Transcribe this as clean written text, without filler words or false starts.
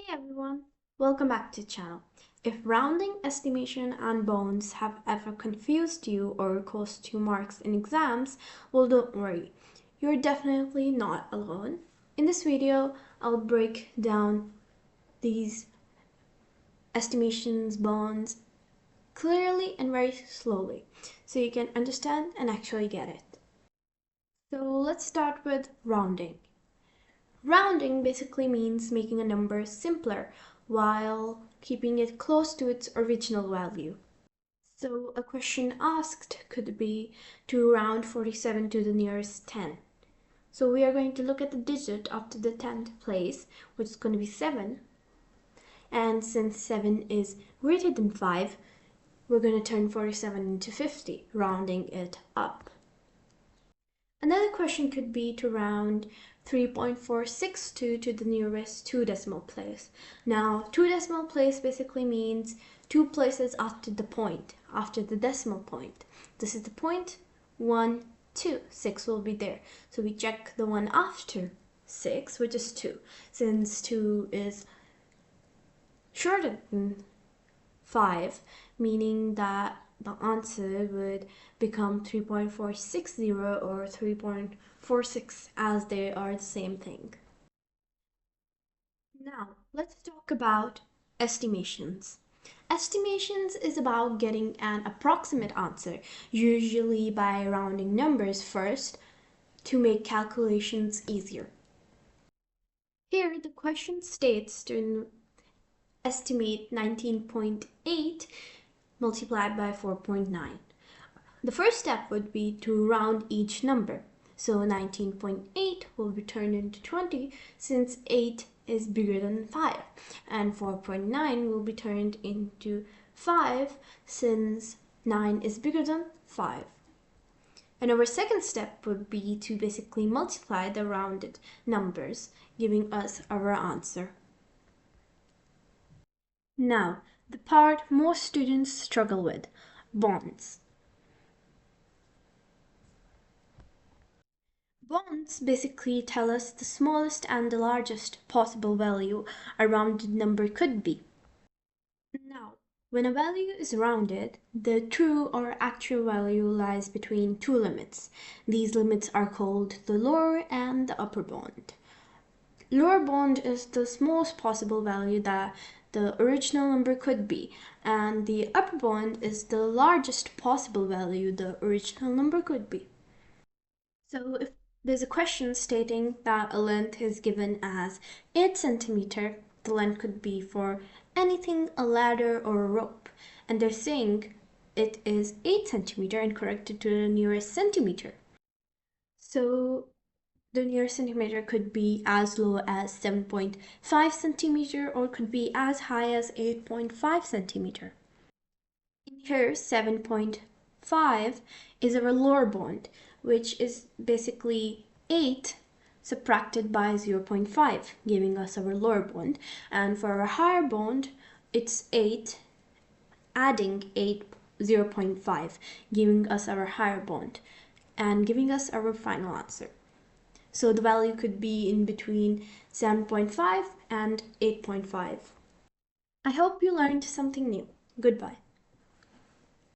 Hey everyone, welcome back to the channel. If rounding, estimation, and bounds have ever confused you or cost you marks in exams, well, don't worry, you're definitely not alone. In this video, I'll break down these estimations, bounds clearly and very slowly so you can understand and actually get it. So let's start with rounding. Rounding basically means making a number simpler while keeping it close to its original value. So a question asked could be to round 47 to the nearest 10. So we are going to look at the digit after the 10th place, which is going to be 7. And since 7 is greater than 5, we're going to turn 47 into 50, rounding it up. Another question could be to round 3.462 to the nearest 2 decimal place. Now, 2 decimal place basically means 2 places after the point, after the decimal point. This is the point, 1, 2. 6 will be there. So we check the one after 6, which is 2. Since 2 is shorter than 5, meaning that the answer would become 3.460 or 3.46 as they are the same thing. Now, let's talk about estimations. Estimations is about getting an approximate answer, usually by rounding numbers first to make calculations easier. Here, the question states to estimate 19.8 multiplied by 4.9. The first step would be to round each number. So 19.8 will be turned into 20 since 8 is bigger than 5. And 4.9 will be turned into 5 since 9 is bigger than 5. And our second step would be to basically multiply the rounded numbers, giving us our answer. Now, the part most students struggle with, bonds. Bonds basically tell us the smallest and the largest possible value a rounded number could be. Now, when a value is rounded, the true or actual value lies between two limits. These limits are called the lower and the upper bound. Lower bound is the smallest possible value that the original number could be, and the upper bound is the largest possible value the original number could be. So if there's a question stating that a length is given as 8 centimeter, the length could be for anything, a ladder or a rope, and they're saying it is 8 centimeter and corrected to the nearest centimeter. So the nearest centimeter could be as low as 7.5 centimeter or could be as high as 8.5 centimeter. In here, 7.5 is our lower bound, which is basically 8 subtracted by 0.5, giving us our lower bound. And for our higher bound, it's 8 adding 0.5, giving us our higher bound and giving us our final answer. So the value could be in between 7.5 and 8.5. I hope you learned something new. Goodbye.